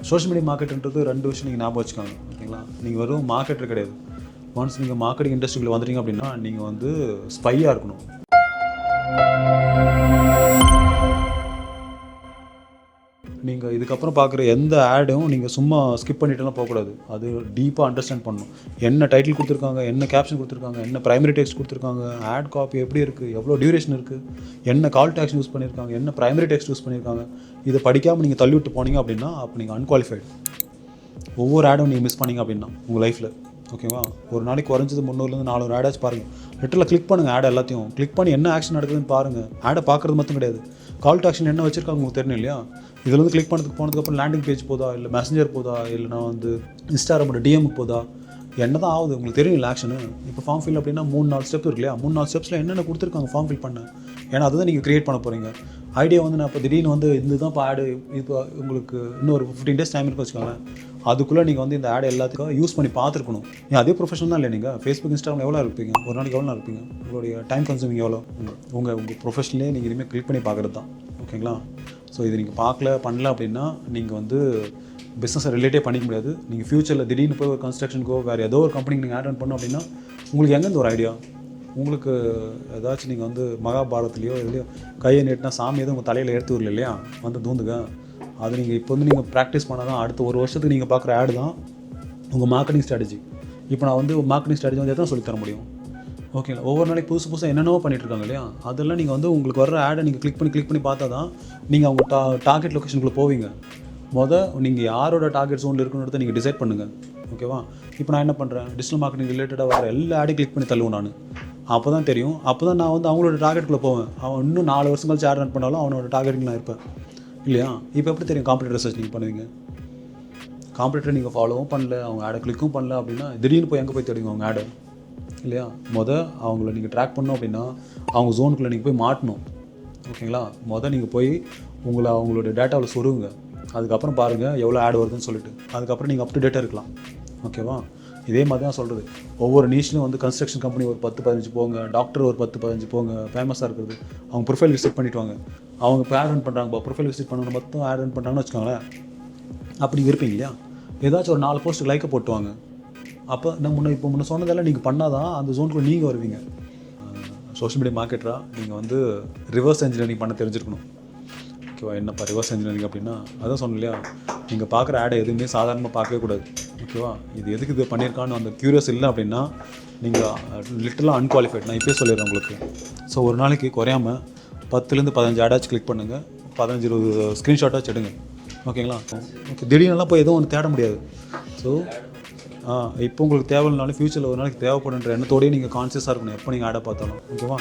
Social media மார்க்கெட்டுன்றது 2 விஷயம் நீங்கள் ஞாபகம் வச்சுக்கோங்க. ஓகேங்களா? நீங்கள் வெறும் மார்க்கெட்டர் கிடையாது. ஒன்ஸ் நீங்கள் மார்க்கெட்டிங் இண்டஸ்ட்ரிக்குள்ளே வந்துட்டீங்க அப்படின்னா நீங்கள் வந்து ஸ்பையாக இருக்கணும். நீங்கள் இதுக்கப்புறம் பார்க்குற எந்த ஆடும் நீங்கள் சும்மா ஸ்கிப் பண்ணிட்டுலாம் போகக்கூடாது. அது டீப்பாக அண்டர்ஸ்டாண்ட் பண்ணணும். என்ன டைட்டில் கொடுத்துருக்காங்க, என்ன கேப்ஷன் கொடுத்துருக்காங்க, என்ன பிரைமரி டெக்ஸ்ட் கொடுத்துருக்காங்க, ஆட் காப்பி எப்படி இருக்குது, எவ்வளோ டியூரேஷன் இருக்குது, என்ன கால் டு ஆக்ஷன் யூஸ் பண்ணியிருக்காங்க, என்ன பிரைமரி டெக்ஸ்ட் யூஸ் பண்ணியிருக்காங்க, இதை படிக்காமல் நீங்கள் தள்ளி விட்டு போனீங்க அப்படின்னா அப்போ நீங்கள் அன்குவாலிஃபைடு. ஒவ்வொரு ஆடும் நீங்கள் மிஸ் பண்ணீங்க அப்படின்னா உங்கள் லைஃப்பில், ஓகேவா? ஒரு நாளைக்கு குறைஞ்சது 300 400 ஆடாச்சு பாருங்கள். லிட்டரில் கிளிக் பண்ணுங்கள், ஆட் எல்லாத்தையும் கிளிக் பண்ணி என்ன ஆக்ஷன் நடக்குதுன்னு பாருங்கள். ஆடை பார்க்குறது மட்டும் கிடையாது, கால் டு ஆக்ஷன் என்ன வச்சிருக்காங்க உங்களுக்கு தெரியணும் இல்லையா? இதில் வந்து கிளிக் போனதுக்கப்புறம் லேண்டிங் பேஜ் போதா, இல்லை மெசஞ்சர் போதா, இல்லைனா வந்து இன்ஸ்டாகிராமோட டிஎம்க்கு போதா, என்ன தான் ஆகுது உங்களுக்கு தெரியும் இல்லை ஆக்ஷனு. இப்போ ஃபார்ம் ஃபில் அப்படின்னா 3-4 ஸ்டெப் இருக்கு இல்லையா? 3-4 ஸ்டெப்ஸில் என்னென்ன கொடுத்துருக்காங்க ஃபார்ம் ஃபில் பண்ண. ஏன்னா அதுதான் நீங்கள் க்ரியேட் பண்ண போகிறீங்க. ஐடியா வந்து நான் இப்போ திடீர்னு வந்து இதுதான் இப்போ ஆடு, இப்போ உங்களுக்கு இன்னும் ஒரு 15 days டைம் இருக்கு வச்சுக்கோங்களேன். அதுக்குள்ளே நீங்கள் வந்து இந்த ஆடு எல்லாத்துக்கும் யூஸ் பண்ணி பார்த்துருக்கணும். அதே ப்ரொஃபஷனல் தான் இல்லை. நீங்கள் ஃபேஸ்புக் இன்ஸ்டாகிராம் எவ்வளோ இருப்பீங்க, ஒரு நாளைக்கு எவ்வளோ இருப்பீங்க, உங்களுடைய டைம் கன்சூமிங் எவ்வளோ, உங்கள் ப்ரொஃபஷனலே நீங்கள் இனிமேல் கிளிக் பண்ணி பார்க்குறது தான். ஓகேங்களா? ஸோ இது நீங்கள் பண்ணல அப்படின்னா நீங்கள் வந்து பிஸ்னஸை ரிலேட்டே பண்ணிக்க முடியாது. நீங்கள் ஃப்யூச்சரில் திடீர்னு போய் ஒரு கன்ஸ்ட்ரக்ஷனுக்கோ வேறு ஏதோ ஒரு கம்பெனிக்கு நீங்கள் ஆட் பண்ணோம் அப்படின்னா உங்களுக்கு எங்கேருந்து ஒரு ஐடியா, உங்களுக்கு ஏதாச்சும் நீங்கள் வந்து மகாபாரதத்துலேயோ இதுலையோ கையை நீட்டினா சாமி எதுவும் உங்கள் தலையில் எடுத்து வரல இல்லையா, வந்து தூந்துங்க. அது நீங்கள் இப்போ வந்து நீங்கள் ப்ராக்டிஸ் பண்ணால் தான் அடுத்த ஒரு வருஷத்துக்கு நீங்கள் பார்க்குற ஆடு தான் உங்கள் மார்க்கெட்டிங் ஸ்ட்ராட்டஜி. இப்போ நான் வந்து மார்க்கெட்டிங் ஸ்ட்ராட்டஜி வந்து எத்தனை சொல்லித்தர முடியும்? ஓகேங்களா? ஒவ்வொரு நாளைக்கு புதுசாக என்னென்னவோ பண்ணிட்டுருக்காங்க இல்லையா? அதெல்லாம் நீங்கள் வந்து உங்களுக்கு வர ஆடை நீங்கள் கிளிக் பண்ணி பார்த்தா தான் நீங்கள் அவங்க டார்கெட் லொக்கேஷனுக்குள்ளே போவீங்க. நீங்கள் யாரோட டார்கெட் ஜோனில் இருக்குன்றதை நீங்கள் டிசைட் பண்ணுங்கள். ஓகேவா? இப்போ நான் என்ன பண்ணுறேன், டிஜிட்டல் மார்க்கெட்டிங் ரிலேட்டடாக வர எல்லா ஆடையும் கிளிக் பண்ணி தள்ளுவேன் நான். அப்போ தான் தெரியும், அப்போ தான் நான் வந்து அவங்களோட டார்கெட்டுக்குள்ளே போவேன். அவன் இன்னும் 4 வருஷம் கழிச்சு ஆட் ரன் பண்ணாலும் அவனோட டார்கெட்டுக்கு நான் இருப்பேன் இல்லையா? இப்போ எப்படி தெரியும் காம்படிட்டர் ரிசர்ச் நீங்கள் பண்ணுவீங்க? காம்படிட்டர் நீங்கள் ஃபாலோவும் பண்ணல, அவங்க ஆடை கிளிக்கும் பண்ணல அப்படின்னா திடீர்னு போய் எங்கே போய் தேடுங்க அவங்க ஆடை இல்லையா? அவங்கள நீங்கள் ட்ராக் பண்ணோம் அப்படின்னா அவங்க ஜோனுக்குள்ளே நீங்கள் போய் மாட்டணும். ஓகேங்களா? நீங்கள் போய் அவங்களோட டேட்டாவில் சொருங்க. அதுக்கப்புறம் பாருங்கள் எவ்வளோ ஆட் வருதுன்னு சொல்லிட்டு, அதுக்கப்புறம் நீங்கள் அப் டு டேட்டாக இருக்கலாம். ஓகேவா? இதே மாதிரி தான் சொல்கிறது. ஒவ்வொரு நீஷ்லையும் வந்து கன்ஸ்ட்ரக்ஷன் கம்பெனி ஒரு 10-15 போங்க, டாக்டர் ஒரு 10-15 போங்க, ஃபேமஸாக இருக்கிறது. அவங்க ப்ரொஃபைல் விசிட் பண்ணிட்டு வாங்க. அவங்க இப்போ ஆட் ரன் பண்ணுறாங்க, ப்ரொஃபைல் விசிட் பண்ணணும் மொத்தம் ஆட் ரன் பண்ணுறாங்கன்னு வச்சுக்கோங்களேன். அப்படி நீங்கள் இருப்பீங்க இல்லையா? ஏதாச்சும் ஒரு 4 போஸ்ட் லைக்கை போட்டுவாங்க. அப்போ இப்போ முன்ன சொன்னதெல்லாம் நீங்கள் பண்ணால் தான் அந்த ஜோனுக்குள்ளே நீங்கள் வருவீங்க. சோஷியல் மீடியா மார்க்கெட்டராக நீங்கள் வந்து ரிவர்ஸ் இன்ஜினியரிங் பண்ண தெரிஞ்சிருக்கணும். ஓகேவா? என்னப்பா ரிவர்ஸ் இன்ஜினியரிங் அப்படின்னா அதான் சொன்னேன் இல்லையா? நீங்கள் பார்க்குற ஆடை எதுவுமே சாதாரணமாக பார்க்கவே கூடாது. ஓகேவா? இது பண்ணியிருக்கான்னு அந்த க்யூரியஸ் இல்லை அப்படின்னா நீங்கள் லிட்டரலாக அன்குவாலிஃபைட். நான் இப்போயே சொல்லிடுறேன் உங்களுக்கு. ஸோ ஒரு நாளைக்கு குறையாமல் 10 15 ஆடாச்சு கிளிக் பண்ணுங்கள், 15-20 ஸ்க்ரீன்ஷாட்டாச்சு எடுங்க. ஓகேங்களா? ஓகே, திடீர்னுலாம் போய் எதுவும் ஒன்று தேட முடியாது. ஸோ இப்போ உங்களுக்கு தேவையில்லைனாலும் ஃப்யூச்சரில் ஒரு நாளைக்கு தேவைப்படுன்ற எண்ணத்தோடய நீங்கள் கான்சியஸாக இருக்கணும் எப்போ நீங்கள் ஆடை பார்த்தாலும். ஓகேவா?